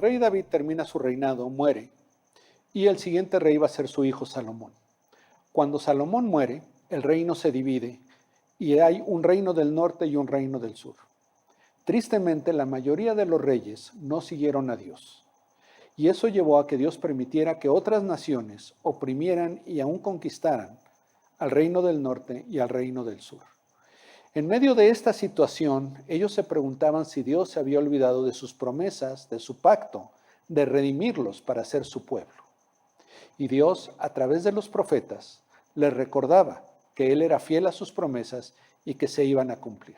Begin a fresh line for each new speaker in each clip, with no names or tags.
rey David termina su reinado, muere, y el siguiente rey va a ser su hijo Salomón. Cuando Salomón muere, el reino se divide y hay un reino del norte y un reino del sur. Tristemente, la mayoría de los reyes no siguieron a Dios. Y eso llevó a que Dios permitiera que otras naciones oprimieran y aún conquistaran al reino del norte y al reino del sur. En medio de esta situación, ellos se preguntaban si Dios se había olvidado de sus promesas, de su pacto, de redimirlos para ser su pueblo. Y Dios, a través de los profetas, les recordaba que Él era fiel a sus promesas y que se iban a cumplir.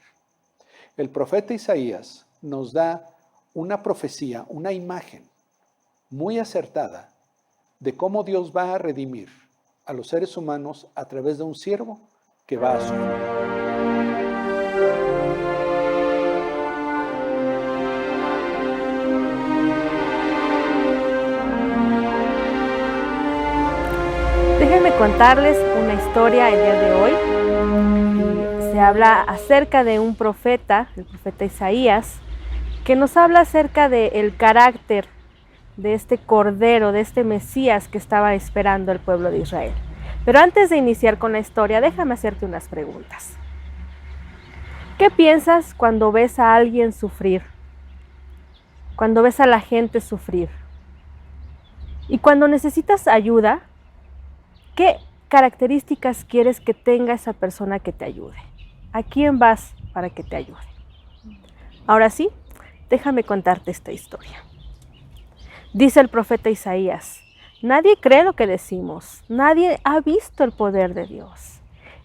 El profeta Isaías nos da una profecía, una imagen muy acertada de cómo Dios va a redimir a los seres humanos a través de un siervo que va a sufrir.
Déjenme contarles una historia el día de hoy. Se habla acerca de un profeta, el profeta Isaías, que nos habla acerca del carácter de este Cordero, de este Mesías que estaba esperando el pueblo de Israel. Pero antes de iniciar con la historia, déjame hacerte unas preguntas. ¿Qué piensas cuando ves a alguien sufrir? Cuando ves a la gente sufrir. Y cuando necesitas ayuda, ¿qué características quieres que tenga esa persona que te ayude? ¿A quién vas para que te ayude? Ahora sí, déjame contarte esta historia. Dice el profeta Isaías: nadie cree lo que decimos, nadie ha visto el poder de Dios.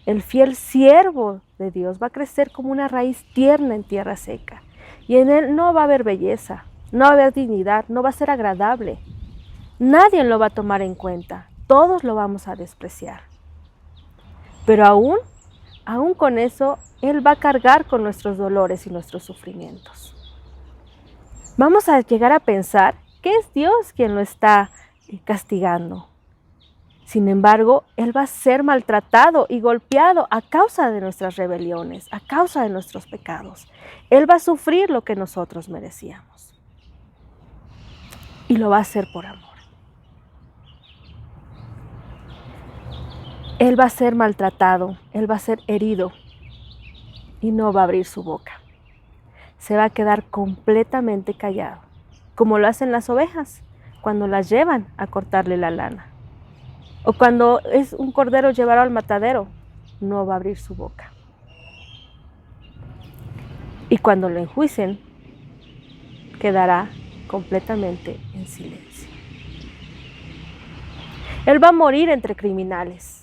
El fiel siervo de Dios va a crecer como una raíz tierna en tierra seca, y en él no va a haber belleza, no va a haber dignidad, no va a ser agradable. Nadie lo va a tomar en cuenta, todos lo vamos a despreciar. Pero aún con eso, Él va a cargar con nuestros dolores y nuestros sufrimientos. Vamos a llegar a pensar que es Dios quien lo está castigando. Sin embargo, Él va a ser maltratado y golpeado a causa de nuestras rebeliones, a causa de nuestros pecados. Él va a sufrir lo que nosotros merecíamos. Y lo va a hacer por amor. Él va a ser maltratado, Él va a ser herido y no va a abrir su boca. Se va a quedar completamente callado, como lo hacen las ovejas cuando las llevan a cortarle la lana. O cuando es un cordero llevado al matadero, no va a abrir su boca. Y cuando lo enjuicien, quedará completamente en silencio. Él va a morir entre criminales,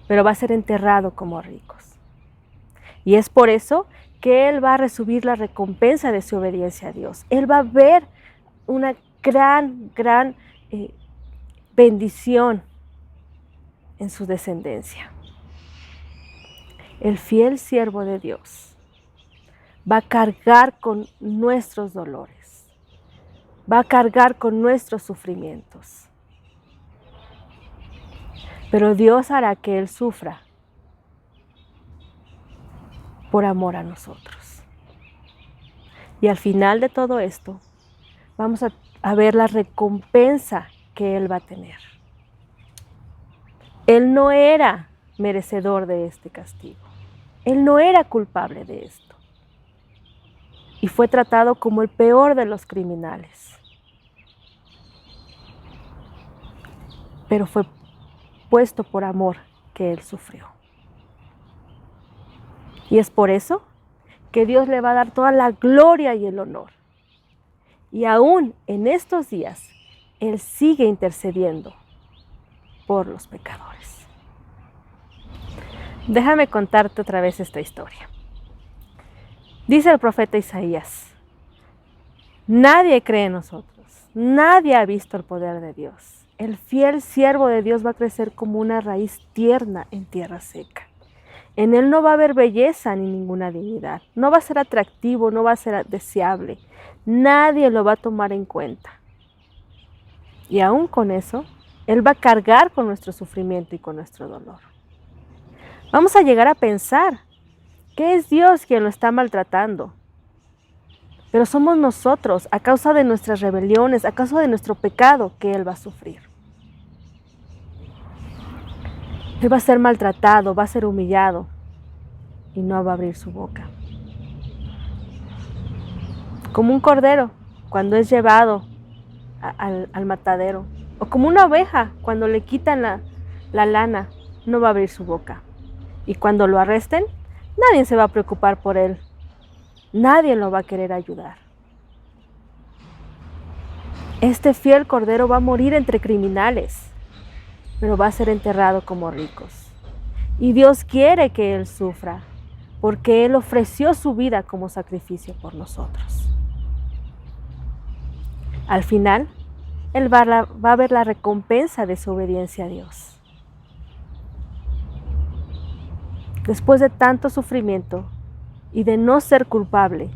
pero va a ser enterrado como ricos. Y es por eso que Él va a recibir la recompensa de su obediencia a Dios. Él va a ver una gran bendición en su descendencia. El fiel siervo de Dios va a cargar con nuestros dolores, va a cargar con nuestros sufrimientos. Pero Dios hará que Él sufra por amor a nosotros. Y al final de todo esto, vamos a ver la recompensa que Él va a tener. Él no era merecedor de este castigo. Él no era culpable de esto. Y fue tratado como el peor de los criminales. Pero fue puesto por amor que Él sufrió. Y es por eso que Dios le va a dar toda la gloria y el honor. Y aún en estos días, Él sigue intercediendo por los pecadores. Déjame contarte otra vez esta historia. Dice el profeta Isaías: nadie cree en nosotros, nadie ha visto el poder de Dios. El fiel siervo de Dios va a crecer como una raíz tierna en tierra seca. En él no va a haber belleza ni ninguna dignidad. No va a ser atractivo, no va a ser deseable. Nadie lo va a tomar en cuenta. Y aún con eso, Él va a cargar con nuestro sufrimiento y con nuestro dolor. Vamos a llegar a pensar que es Dios quien lo está maltratando. Pero somos nosotros, a causa de nuestras rebeliones, a causa de nuestro pecado, que Él va a sufrir. Él va a ser maltratado, va a ser humillado y no va a abrir su boca. Como un cordero cuando es llevado al matadero, o como una oveja cuando le quitan la lana, no va a abrir su boca. Y cuando lo arresten, nadie se va a preocupar por él. Nadie lo va a querer ayudar. Este fiel cordero va a morir entre criminales, pero va a ser enterrado como ricos. Y Dios quiere que Él sufra, porque Él ofreció su vida como sacrificio por nosotros. Al final, Él va a ver la recompensa de su obediencia a Dios. Después de tanto sufrimiento y de no ser culpable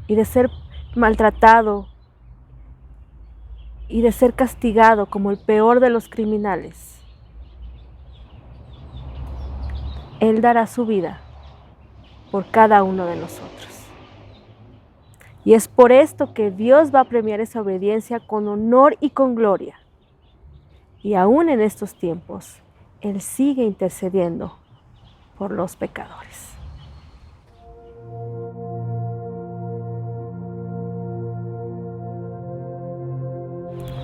y de ser maltratado y de ser castigado como el peor de los criminales, Él dará su vida por cada uno de nosotros. Y es por esto que Dios va a premiar esa obediencia con honor y con gloria. Y aún en estos tiempos, Él sigue intercediendo por los pecadores.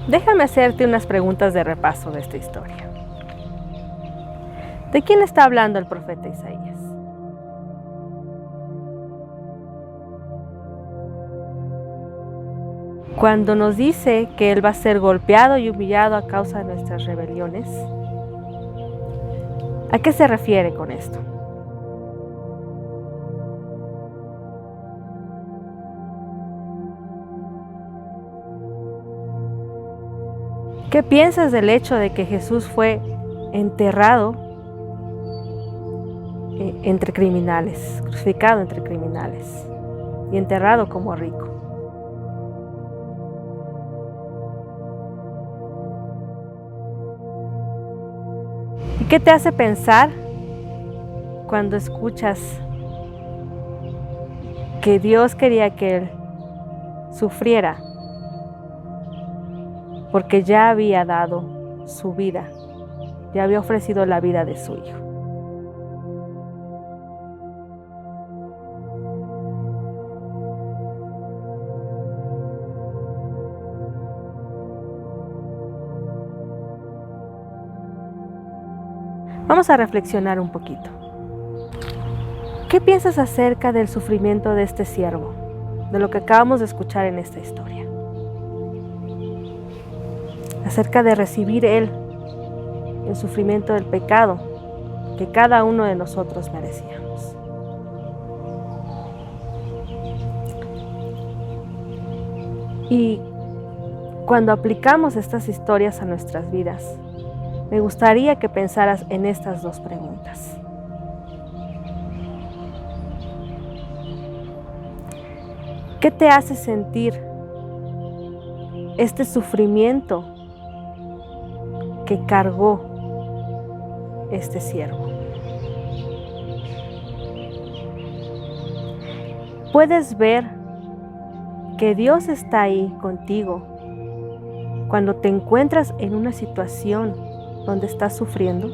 Déjame hacerte unas preguntas de repaso de esta historia. ¿De quién está hablando el profeta Isaías? Cuando nos dice que Él va a ser golpeado y humillado a causa de nuestras rebeliones, ¿a qué se refiere con esto? ¿Qué piensas del hecho de que Jesús fue enterrado entre criminales, crucificado entre criminales y enterrado como rico? ¿Y qué te hace pensar cuando escuchas que Dios quería que Él sufriera porque ya había dado su vida, ya había ofrecido la vida de su Hijo? Vamos a reflexionar un poquito. ¿Qué piensas acerca del sufrimiento de este siervo, de lo que acabamos de escuchar en esta historia? Acerca de recibir Él el sufrimiento del pecado que cada uno de nosotros merecíamos. Y cuando aplicamos estas historias a nuestras vidas, me gustaría que pensaras en estas dos preguntas. ¿Qué te hace sentir este sufrimiento que cargó este siervo? ¿Puedes ver que Dios está ahí contigo cuando te encuentras en una situación donde estás sufriendo?